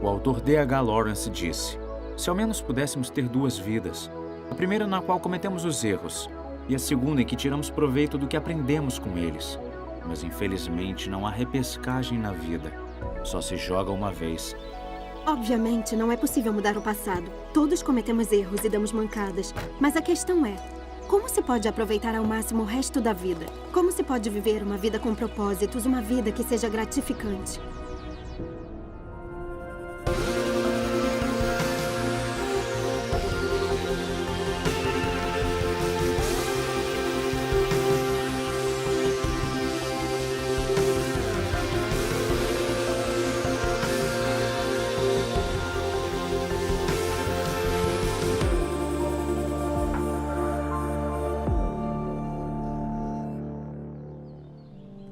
O autor D.H. Lawrence disse: se ao menos pudéssemos ter duas vidas, a primeira na qual cometemos os erros, e a segunda em que tiramos proveito do que aprendemos com eles. Mas infelizmente não há repescagem na vida. Só se joga uma vez. Obviamente, não é possível mudar o passado. Todos cometemos erros e damos mancadas. Mas a questão é, como se pode aproveitar ao máximo o resto da vida? Como se pode viver uma vida com propósitos, uma vida que seja gratificante?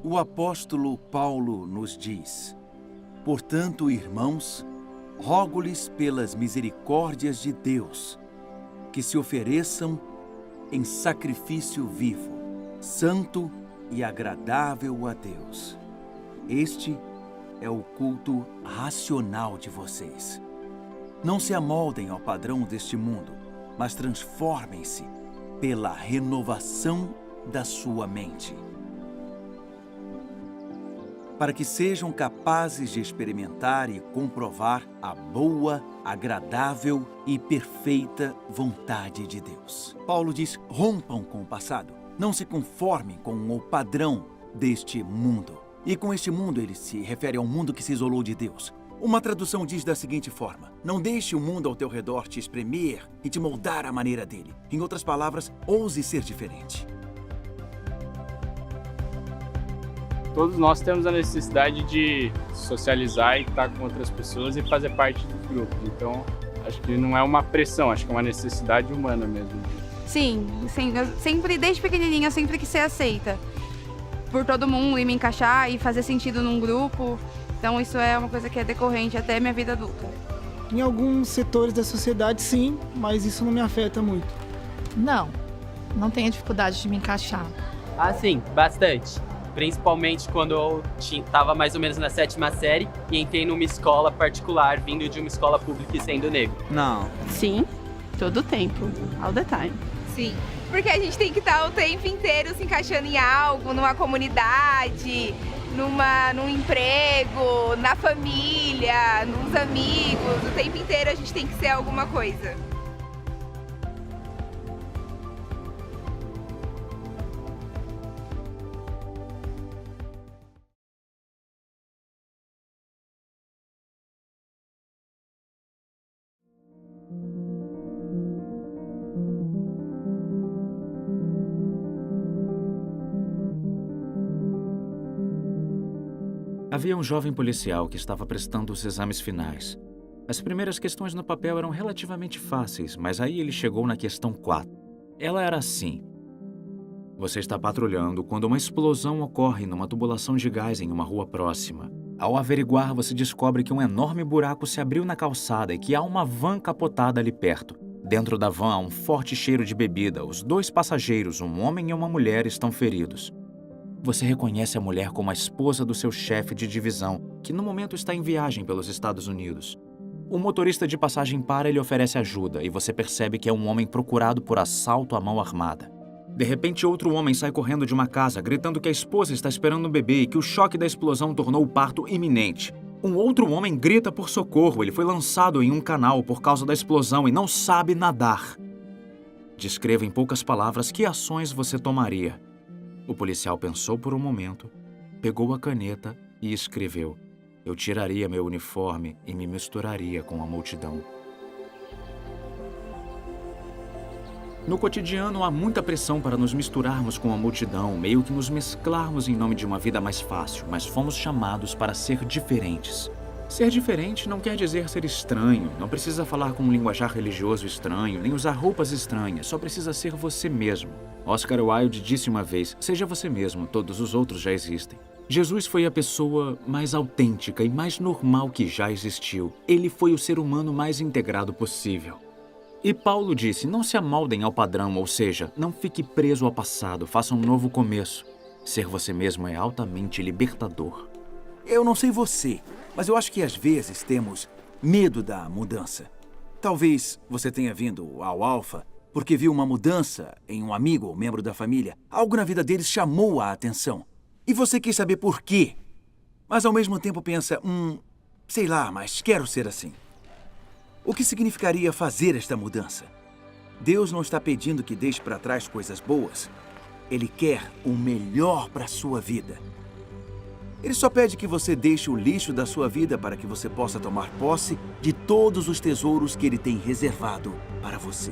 O apóstolo Paulo nos diz: portanto, irmãos, rogo-lhes pelas misericórdias de Deus, que se ofereçam em sacrifício vivo, santo e agradável a Deus. Este é o culto racional de vocês. Não se amoldem ao padrão deste mundo, mas transformem-se pela renovação da sua mente, para que sejam capazes de experimentar e comprovar a boa, agradável e perfeita vontade de Deus. Paulo diz: rompam com o passado, não se conformem com o padrão deste mundo. E com este mundo ele se refere ao mundo que se isolou de Deus. Uma tradução diz da seguinte forma: não deixe o mundo ao teu redor te espremer e te moldar à maneira dele. Em outras palavras, ouse ser diferente. Todos nós temos a necessidade de socializar e estar com outras pessoas e fazer parte dos grupos. Então, acho que não é uma pressão, acho que é uma necessidade humana mesmo. Sim, eu sempre, desde pequenininha, eu sempre quis ser aceita por todo mundo e me encaixar e fazer sentido num grupo. Então, isso é uma coisa que é decorrente até a minha vida adulta. Em alguns setores da sociedade, sim, mas isso não me afeta muito. Não tenho dificuldade de me encaixar. Ah, sim, bastante. Principalmente quando eu estava mais ou menos na 7ª série e entrei numa escola particular, vindo de uma escola pública e sendo negro. Não. Sim, todo o tempo, all the time. Sim, porque a gente tem que estar o tempo inteiro se encaixando em algo, numa comunidade, num emprego, na família, nos amigos. O tempo inteiro a gente tem que ser alguma coisa. Havia um jovem policial que estava prestando os exames finais. As primeiras questões no papel eram relativamente fáceis, mas aí ele chegou na questão 4. Ela era assim: você está patrulhando quando uma explosão ocorre numa tubulação de gás em uma rua próxima. Ao averiguar, você descobre que um enorme buraco se abriu na calçada e que há uma van capotada ali perto. Dentro da van há um forte cheiro de bebida. Os 2 passageiros, um homem e uma mulher, estão feridos. Você reconhece a mulher como a esposa do seu chefe de divisão, que no momento está em viagem pelos Estados Unidos. O motorista de passagem para e lhe oferece ajuda, e você percebe que é um homem procurado por assalto à mão armada. De repente, outro homem sai correndo de uma casa, gritando que a esposa está esperando um bebê e que o choque da explosão tornou o parto iminente. Um outro homem grita por socorro. Ele foi lançado em um canal por causa da explosão e não sabe nadar. Descreva em poucas palavras que ações você tomaria. O policial pensou por um momento, pegou a caneta e escreveu: eu tiraria meu uniforme e me misturaria com a multidão. No cotidiano, há muita pressão para nos misturarmos com a multidão, meio que nos mesclarmos em nome de uma vida mais fácil, mas fomos chamados para ser diferentes. Ser diferente não quer dizer ser estranho, não precisa falar com um linguajar religioso estranho, nem usar roupas estranhas, só precisa ser você mesmo. Oscar Wilde disse uma vez: seja você mesmo, todos os outros já existem. Jesus foi a pessoa mais autêntica e mais normal que já existiu. Ele foi o ser humano mais integrado possível. E Paulo disse: não se amoldem ao padrão, ou seja, não fique preso ao passado, faça um novo começo. Ser você mesmo é altamente libertador. Eu não sei você, mas eu acho que às vezes temos medo da mudança. Talvez você tenha vindo ao Alpha porque viu uma mudança em um amigo ou membro da família. Algo na vida deles chamou a atenção. E você quis saber por quê. Mas ao mesmo tempo pensa, sei lá, mas quero ser assim. O que significaria fazer esta mudança? Deus não está pedindo que deixe para trás coisas boas. Ele quer o melhor para a sua vida. Ele só pede que você deixe o lixo da sua vida para que você possa tomar posse de todos os tesouros que Ele tem reservado para você.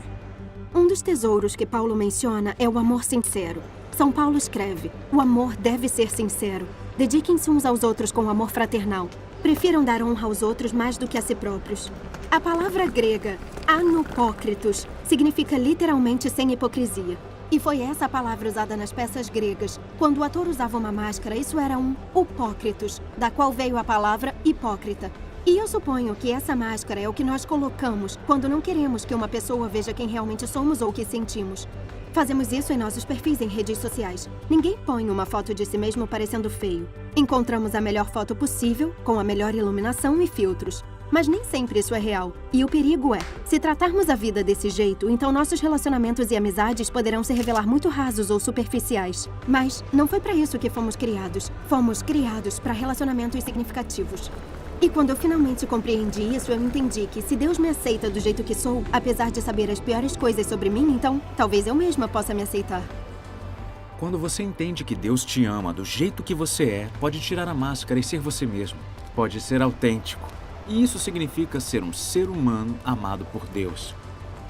Um dos tesouros que Paulo menciona é o amor sincero. São Paulo escreve: o amor deve ser sincero. Dediquem-se uns aos outros com amor fraternal. Prefiram dar honra aos outros mais do que a si próprios. A palavra grega anupócritos significa literalmente sem hipocrisia. E foi essa a palavra usada nas peças gregas. Quando o ator usava uma máscara, isso era um upócritos, da qual veio a palavra hipócrita. E eu suponho que essa máscara é o que nós colocamos quando não queremos que uma pessoa veja quem realmente somos ou o que sentimos. Fazemos isso em nossos perfis em redes sociais. Ninguém põe uma foto de si mesmo parecendo feio. Encontramos a melhor foto possível, com a melhor iluminação e filtros. Mas nem sempre isso é real. E o perigo é, se tratarmos a vida desse jeito, então nossos relacionamentos e amizades poderão se revelar muito rasos ou superficiais. Mas não foi para isso que fomos criados. Fomos criados para relacionamentos significativos. E quando eu finalmente compreendi isso, eu entendi que se Deus me aceita do jeito que sou, apesar de saber as piores coisas sobre mim, então talvez eu mesma possa me aceitar. Quando você entende que Deus te ama do jeito que você é, pode tirar a máscara e ser você mesmo. Pode ser autêntico. E isso significa ser um ser humano amado por Deus.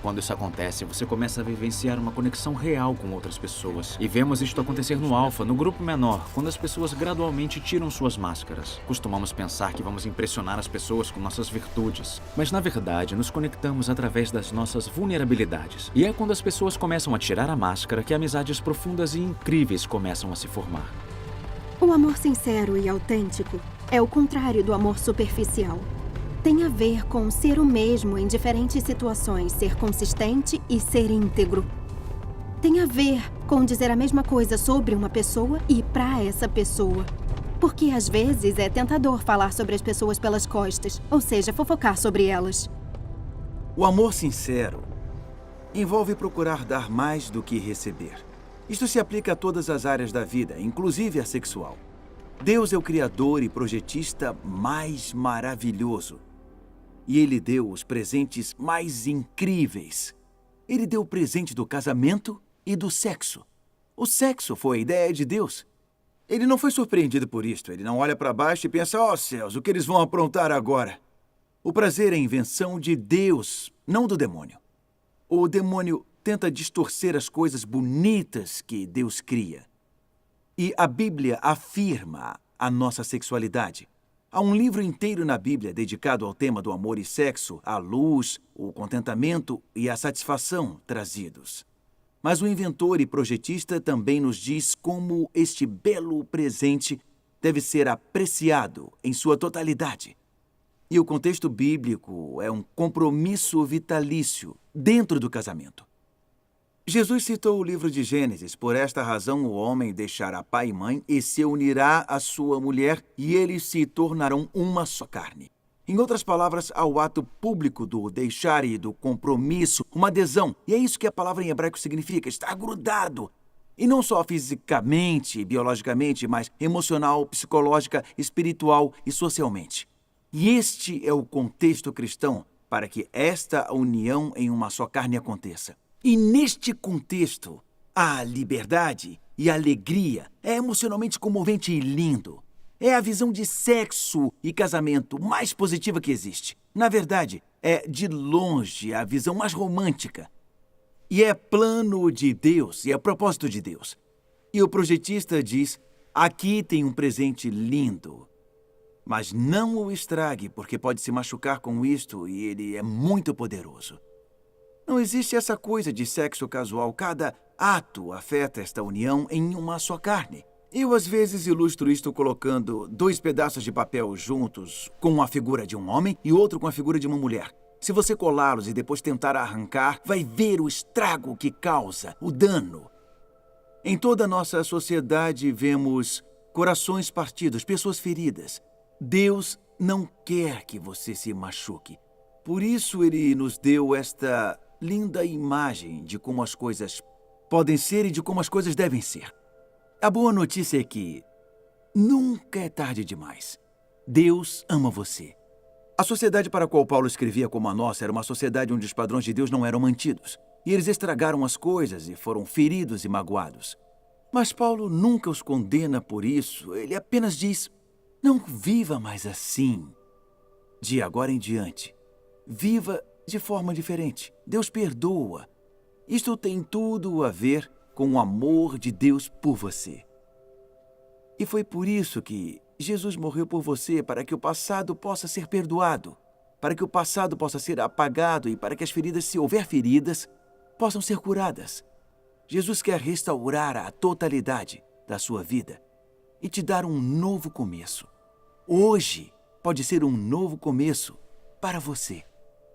Quando isso acontece, você começa a vivenciar uma conexão real com outras pessoas. E vemos isto acontecer no Alpha, no grupo menor, quando as pessoas gradualmente tiram suas máscaras. Costumamos pensar que vamos impressionar as pessoas com nossas virtudes. Mas, na verdade, nos conectamos através das nossas vulnerabilidades. E é quando as pessoas começam a tirar a máscara que amizades profundas e incríveis começam a se formar. O amor sincero e autêntico é o contrário do amor superficial. Tem a ver com ser o mesmo em diferentes situações, ser consistente e ser íntegro. Tem a ver com dizer a mesma coisa sobre uma pessoa e para essa pessoa. Porque às vezes é tentador falar sobre as pessoas pelas costas, ou seja, fofocar sobre elas. O amor sincero envolve procurar dar mais do que receber. Isto se aplica a todas as áreas da vida, inclusive a sexual. Deus é o criador e projetista mais maravilhoso. E Ele deu os presentes mais incríveis. Ele deu o presente do casamento e do sexo. O sexo foi a ideia de Deus. Ele não foi surpreendido por isto. Ele não olha para baixo e pensa, ó céus, o que eles vão aprontar agora? O prazer é a invenção de Deus, não do demônio. O demônio tenta distorcer as coisas bonitas que Deus cria. E a Bíblia afirma a nossa sexualidade. Há um livro inteiro na Bíblia dedicado ao tema do amor e sexo, a luz, o contentamento e a satisfação trazidos. Mas o inventor e projetista também nos diz como este belo presente deve ser apreciado em sua totalidade. E o contexto bíblico é um compromisso vitalício dentro do casamento. Jesus citou o livro de Gênesis. Por esta razão, o homem deixará pai e mãe e se unirá à sua mulher, e eles se tornarão uma só carne. Em outras palavras, há o ato público do deixar e do compromisso, uma adesão. E é isso que a palavra em hebraico significa, estar grudado. E não só fisicamente, biologicamente, mas emocional, psicológica, espiritual e socialmente. E este é o contexto cristão para que esta união em uma só carne aconteça. E neste contexto, a liberdade e a alegria é emocionalmente comovente e lindo. É a visão de sexo e casamento mais positiva que existe. Na verdade, é de longe a visão mais romântica. E é plano de Deus, e é propósito de Deus. E o projetista diz, aqui tem um presente lindo. Mas não o estrague, porque pode se machucar com isto e ele é muito poderoso. Não existe essa coisa de sexo casual. Cada ato afeta esta união em uma só carne. Eu, às vezes, ilustro isto colocando 2 pedaços de papel juntos, com a figura de um homem e outro com a figura de uma mulher. Se você colá-los e depois tentar arrancar, vai ver o estrago que causa, o dano. Em toda a nossa sociedade, vemos corações partidos, pessoas feridas. Deus não quer que você se machuque. Por isso ele nos deu esta linda imagem de como as coisas podem ser e de como as coisas devem ser. A boa notícia é que nunca é tarde demais. Deus ama você. A sociedade para a qual Paulo escrevia como a nossa era uma sociedade onde os padrões de Deus não eram mantidos. E eles estragaram as coisas e foram feridos e magoados. Mas Paulo nunca os condena por isso. Ele apenas diz: não viva mais assim. De agora em diante, viva de forma diferente. Deus perdoa. Isto tem tudo a ver com o amor de Deus por você. E foi por isso que Jesus morreu por você, para que o passado possa ser perdoado, para que o passado possa ser apagado e para que as feridas, se houver feridas, possam ser curadas. Jesus quer restaurar a totalidade da sua vida e te dar um novo começo. Hoje pode ser um novo começo para você.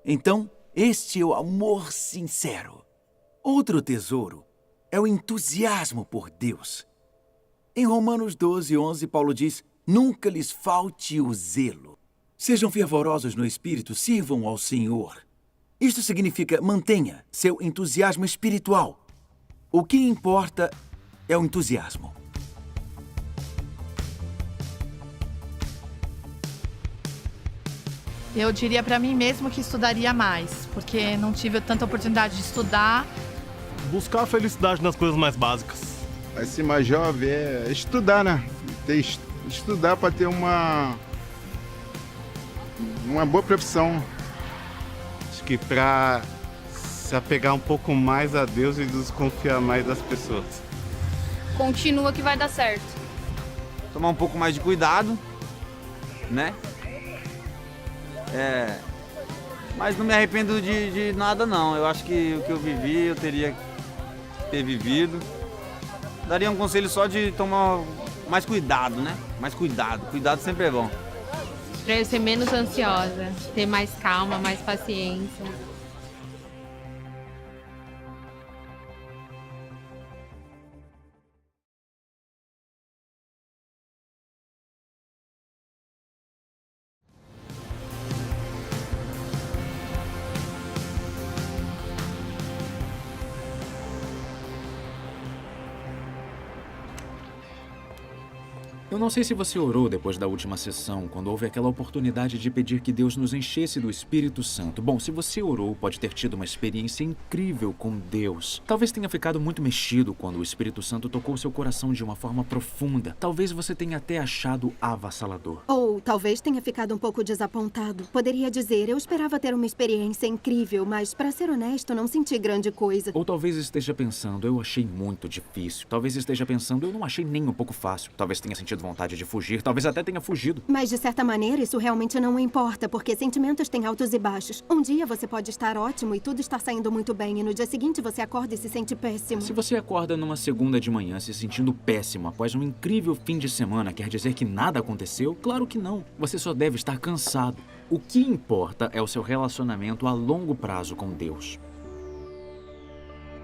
Então, este é o amor sincero. Outro tesouro é o entusiasmo por Deus. Em Romanos 12:11, Paulo diz: nunca lhes falte o zelo. Sejam fervorosos no espírito, sirvam ao Senhor. Isto significa mantenha seu entusiasmo espiritual. O que importa é o entusiasmo. Eu diria para mim mesmo que estudaria mais, porque não tive tanta oportunidade de estudar. Buscar a felicidade nas coisas mais básicas. Vai ser mais jovem, estudar, né? Estudar para ter uma boa profissão. Acho que para se apegar um pouco mais a Deus e desconfiar mais das pessoas. Continua que vai dar certo. Tomar um pouco mais de cuidado, né? Mas não me arrependo de nada, não. Eu acho que o que eu vivi, eu teria que ter vivido. Daria um conselho só de tomar mais cuidado, né? Mais cuidado. Cuidado sempre é bom. Pra eu ser menos ansiosa, ter mais calma, mais paciência. Eu não sei se você orou depois da última sessão, quando houve aquela oportunidade de pedir que Deus nos enchesse do Espírito Santo. Bom, se você orou, pode ter tido uma experiência incrível com Deus. Talvez tenha ficado muito mexido quando o Espírito Santo tocou seu coração de uma forma profunda. Talvez você tenha até achado avassalador. Ou talvez tenha ficado um pouco desapontado. Poderia dizer, eu esperava ter uma experiência incrível, mas, para ser honesto, não senti grande coisa. Ou talvez esteja pensando, eu achei muito difícil. Talvez esteja pensando, eu não achei nem um pouco fácil. Talvez tenha sentido vontade de fugir, talvez até tenha fugido. Mas, de certa maneira, isso realmente não importa, porque sentimentos têm altos e baixos. Um dia você pode estar ótimo e tudo está saindo muito bem, e no dia seguinte você acorda e se sente péssimo. Se você acorda numa segunda de manhã se sentindo péssimo após um incrível fim de semana, quer dizer que nada aconteceu? Claro que não. Você só deve estar cansado. O que importa é o seu relacionamento a longo prazo com Deus.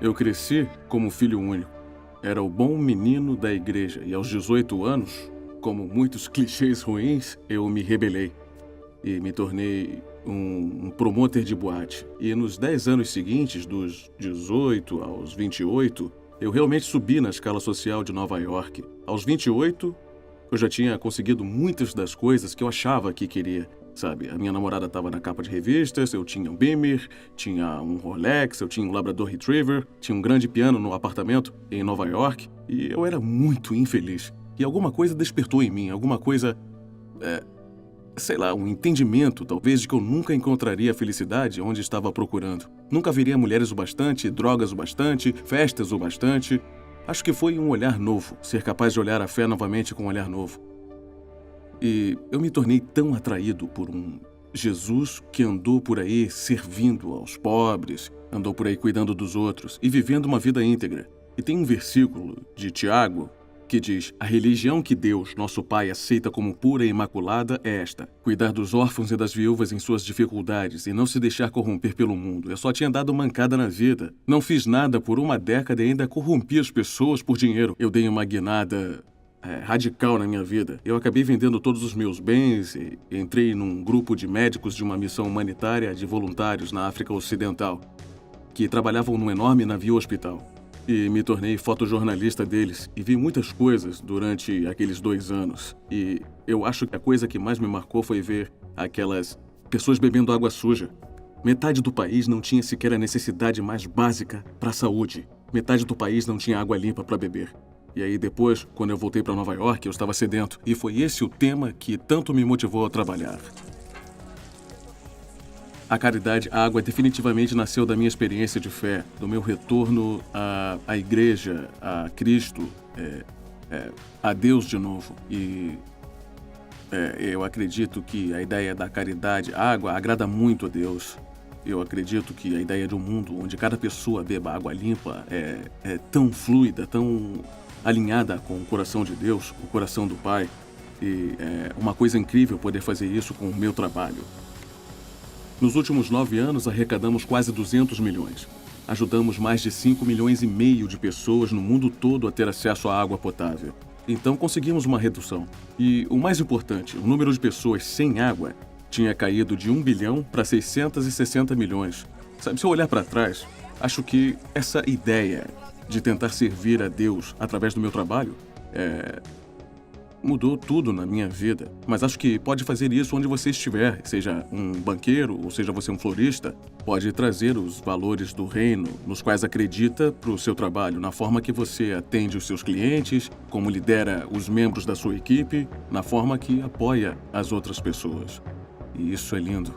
Eu cresci como filho único. Era o bom menino da igreja e aos 18 anos, como muitos clichês ruins, eu me rebelei e me tornei um promotor de boate. E nos 10 anos seguintes, dos 18 aos 28, eu realmente subi na escala social de Nova York. Aos 28, eu já tinha conseguido muitas das coisas que eu achava que queria. Sabe, a minha namorada estava na capa de revistas, eu tinha um Beamer, tinha um Rolex, eu tinha um Labrador Retriever, tinha um grande piano no apartamento em Nova York e eu era muito infeliz. E alguma coisa despertou em mim, alguma coisa, sei lá, um entendimento talvez de que eu nunca encontraria a felicidade onde estava procurando. Nunca veria mulheres o bastante, drogas o bastante, festas o bastante. Acho que foi um olhar novo, ser capaz de olhar a fé novamente com um olhar novo. E eu me tornei tão atraído por um Jesus que andou por aí servindo aos pobres, andou por aí cuidando dos outros e vivendo uma vida íntegra. E tem um versículo de Tiago que diz: a religião que Deus, nosso Pai, aceita como pura e imaculada é esta: cuidar dos órfãos e das viúvas em suas dificuldades e não se deixar corromper pelo mundo. Eu só tinha dado mancada na vida. Não fiz nada por uma década e ainda corrompi as pessoas por dinheiro. Eu dei uma guinada radical na minha vida. Eu acabei vendendo todos os meus bens e entrei num grupo de médicos de uma missão humanitária de voluntários na África Ocidental, que trabalhavam num enorme navio-hospital. E me tornei fotojornalista deles e vi muitas coisas durante aqueles 2 anos. E eu acho que a coisa que mais me marcou foi ver aquelas pessoas bebendo água suja. Metade do país não tinha sequer a necessidade mais básica para a saúde. Metade do país não tinha água limpa para beber. E aí depois, quando eu voltei para Nova York, eu estava sedento. E foi esse o tema que tanto me motivou a trabalhar. A caridade, a água, definitivamente nasceu da minha experiência de fé, do meu retorno à igreja, a Cristo, a Deus de novo. E eu acredito que a ideia da caridade, a água, agrada muito a Deus. Eu acredito que a ideia de um mundo onde cada pessoa beba água limpa é tão fluida, tão alinhada com o coração de Deus, o coração do Pai. E é uma coisa incrível poder fazer isso com o meu trabalho. Nos últimos 9 anos, arrecadamos quase 200 milhões. Ajudamos mais de 5,5 milhões de pessoas no mundo todo a ter acesso à água potável. Então, conseguimos uma redução. E o mais importante, o número de pessoas sem água tinha caído de 1 bilhão para 660 milhões. Sabe, se eu olhar para trás, acho que essa ideia de tentar servir a Deus através do meu trabalho mudou tudo na minha vida. Mas acho que pode fazer isso onde você estiver, seja um banqueiro ou seja você um florista. Pode trazer os valores do reino nos quais acredita para o seu trabalho, na forma que você atende os seus clientes, como lidera os membros da sua equipe, na forma que apoia as outras pessoas. E isso é lindo.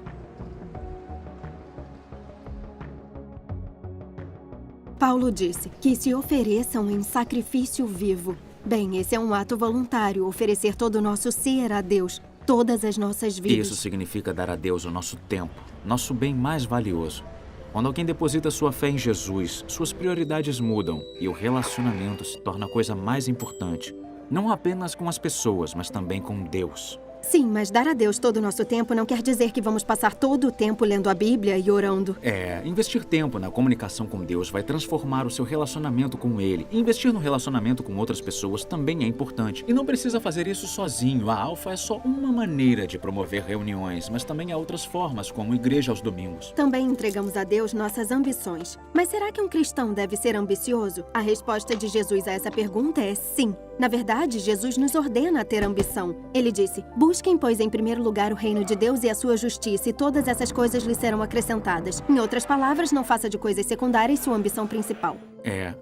Paulo disse que se ofereçam em sacrifício vivo. Bem, esse é um ato voluntário, oferecer todo o nosso ser a Deus, todas as nossas vidas. Isso significa dar a Deus o nosso tempo, nosso bem mais valioso. Quando alguém deposita sua fé em Jesus, suas prioridades mudam e o relacionamento se torna a coisa mais importante. Não apenas com as pessoas, mas também com Deus. Sim, mas dar a Deus todo o nosso tempo não quer dizer que vamos passar todo o tempo lendo a Bíblia e orando. Investir tempo na comunicação com Deus vai transformar o seu relacionamento com Ele. E investir no relacionamento com outras pessoas também é importante. E não precisa fazer isso sozinho. A Alfa é só uma maneira de promover reuniões, mas também há outras formas, como igreja aos domingos. Também entregamos a Deus nossas ambições. Mas será que um cristão deve ser ambicioso? A resposta de Jesus a essa pergunta é sim. Na verdade, Jesus nos ordena a ter ambição. Ele disse: busquem, pois, em primeiro lugar o reino de Deus e a sua justiça, e todas essas coisas lhe serão acrescentadas. Em outras palavras, não faça de coisas secundárias sua ambição principal.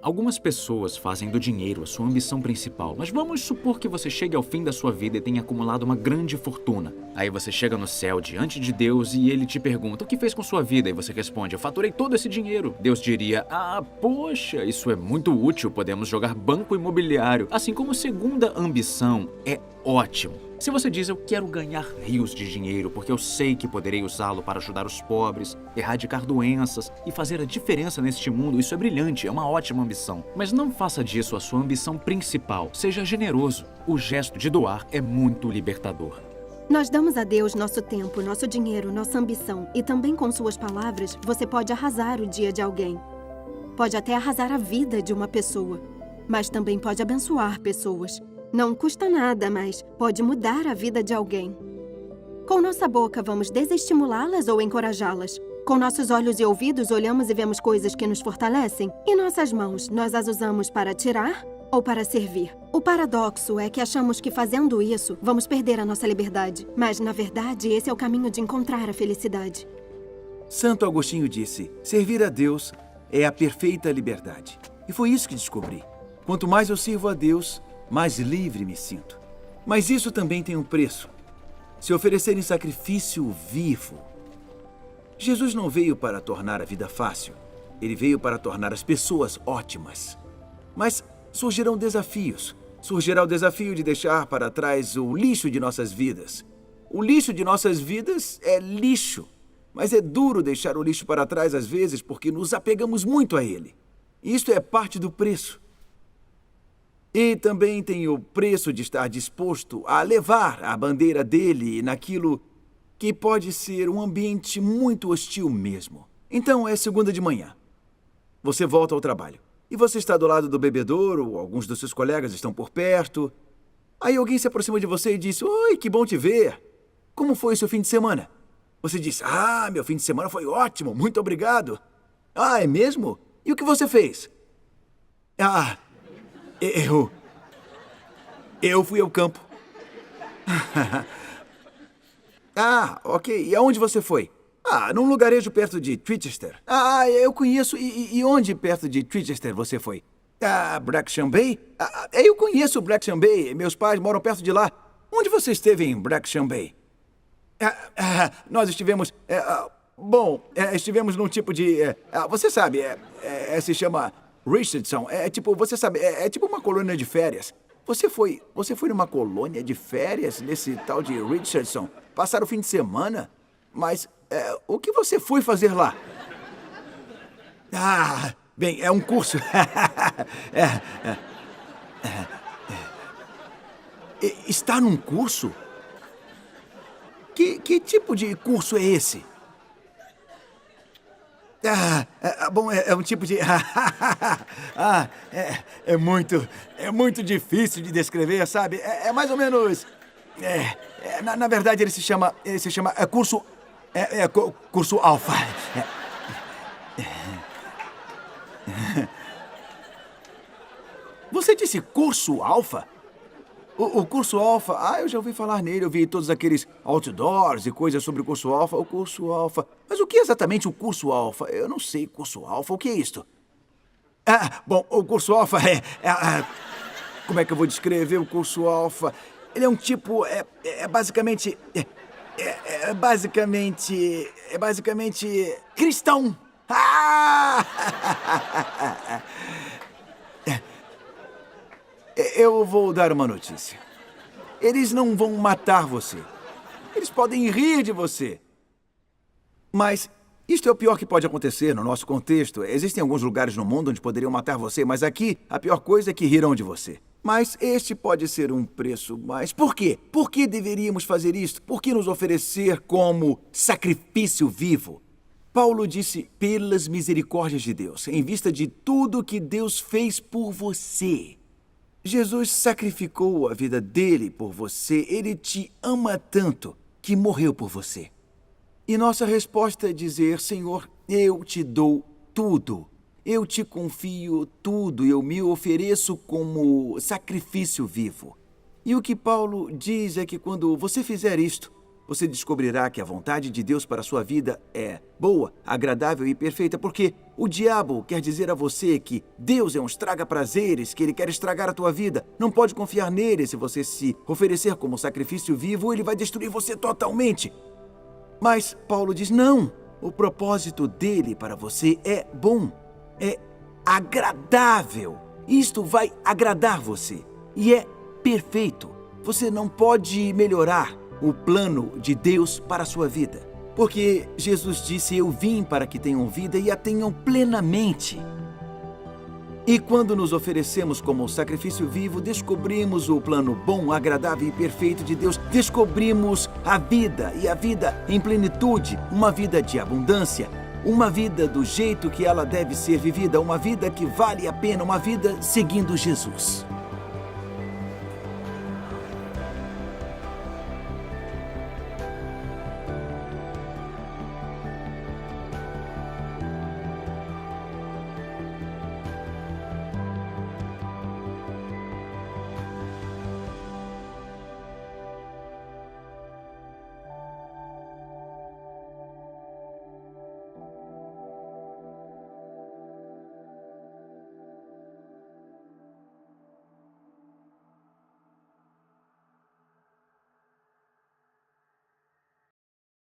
Algumas pessoas fazem do dinheiro a sua ambição principal, mas vamos supor que você chegue ao fim da sua vida e tenha acumulado uma grande fortuna. Aí você chega no céu diante de Deus e ele te pergunta: o que fez com sua vida? E você responde: eu faturei todo esse dinheiro. Deus diria: poxa, isso é muito útil, podemos jogar banco imobiliário. Assim como segunda ambição é ótimo. Se você diz: eu quero ganhar rios de dinheiro porque eu sei que poderei usá-lo para ajudar os pobres, erradicar doenças e fazer a diferença neste mundo, isso é brilhante, é uma ótima ambição. Mas não faça disso a sua ambição principal. Seja generoso. O gesto de doar é muito libertador. Nós damos a Deus nosso tempo, nosso dinheiro, nossa ambição. E também com suas palavras, você pode arrasar o dia de alguém. Pode até arrasar a vida de uma pessoa. Mas também pode abençoar pessoas. Não custa nada, mas pode mudar a vida de alguém. Com nossa boca, vamos desestimulá-las ou encorajá-las. Com nossos olhos e ouvidos, olhamos e vemos coisas que nos fortalecem. E nossas mãos, nós as usamos para tirar ou para servir. O paradoxo é que achamos que fazendo isso, vamos perder a nossa liberdade. Mas, na verdade, esse é o caminho de encontrar a felicidade. Santo Agostinho disse: servir a Deus é a perfeita liberdade. E foi isso que descobri. Quanto mais eu sirvo a Deus, mais livre me sinto. Mas isso também tem um preço. Se oferecer em sacrifício vivo. Jesus não veio para tornar a vida fácil. Ele veio para tornar as pessoas ótimas. Mas surgirão desafios. Surgirá o desafio de deixar para trás o lixo de nossas vidas. O lixo de nossas vidas é lixo. Mas é duro deixar o lixo para trás às vezes porque nos apegamos muito a ele. Isto é parte do preço. E também tem o preço de estar disposto a levar a bandeira dele naquilo que pode ser um ambiente muito hostil mesmo. Então é segunda de manhã. Você volta ao trabalho. E você está do lado do bebedouro, alguns dos seus colegas estão por perto. Aí alguém se aproxima de você e diz: oi, que bom te ver. Como foi o seu fim de semana? Você diz: ah, meu fim de semana foi ótimo, muito obrigado. Ah, é mesmo? E o que você fez? Ah, eu fui ao campo. Ah, ok. E aonde você foi? Ah, num lugarejo perto de Chichester. Ah, eu conheço. E onde perto de Chichester você foi? Ah, Bracklesham Bay? Ah, eu conheço Bracklesham Bay. Meus pais moram perto de lá. Onde você esteve em Bracklesham Bay? Nós estivemos... estivemos num tipo de... você sabe, se chama Richardson. É tipo, você sabe, é tipo uma colônia de férias. Você foi numa colônia de férias nesse tal de Richardson? Passar o fim de semana? Mas o que você foi fazer lá? Ah, bem, é um curso. Está num curso? Que tipo de curso é esse? Bom, é um tipo de... é muito difícil de descrever, sabe? É mais ou menos... na verdade, ele se chama curso... curso alfa. Você disse curso alfa? O curso alfa, eu já ouvi falar nele, eu vi todos aqueles outdoors e coisas sobre o curso alfa. O curso alfa. Mas o que é exatamente o curso alfa? Eu não sei, curso alfa, o que é isto? Bom, o curso alfa como é que eu vou descrever o curso alfa? Ele é um tipo, basicamente cristão. Eu vou dar uma notícia. Eles não vão matar você. Eles podem rir de você. Mas isto é o pior que pode acontecer no nosso contexto. Existem alguns lugares no mundo onde poderiam matar você, mas aqui a pior coisa é que riram de você. Mas este pode ser um preço mais... Por quê? Por que deveríamos fazer isto? Por que nos oferecer como sacrifício vivo? Paulo disse, pelas misericórdias de Deus, em vista de tudo que Deus fez por você. Jesus sacrificou a vida dele por você. Ele te ama tanto que morreu por você. E nossa resposta é dizer, Senhor, eu te dou tudo. Eu te confio tudo. Eu me ofereço como sacrifício vivo. E o que Paulo diz é que quando você fizer isto, você descobrirá que a vontade de Deus para a sua vida é boa, agradável e perfeita, porque o diabo quer dizer a você que Deus é um estraga-prazeres, que ele quer estragar a tua vida. Não pode confiar nele. Se você se oferecer como sacrifício vivo, ele vai destruir você totalmente. Mas Paulo diz, não, o propósito dele para você é bom, é agradável. Isto vai agradar você e é perfeito. Você não pode melhorar o plano de Deus para a sua vida. Porque Jesus disse, eu vim para que tenham vida e a tenham plenamente. E quando nos oferecemos como sacrifício vivo, descobrimos o plano bom, agradável e perfeito de Deus. Descobrimos a vida e a vida em plenitude, uma vida de abundância, uma vida do jeito que ela deve ser vivida, uma vida que vale a pena, uma vida seguindo Jesus.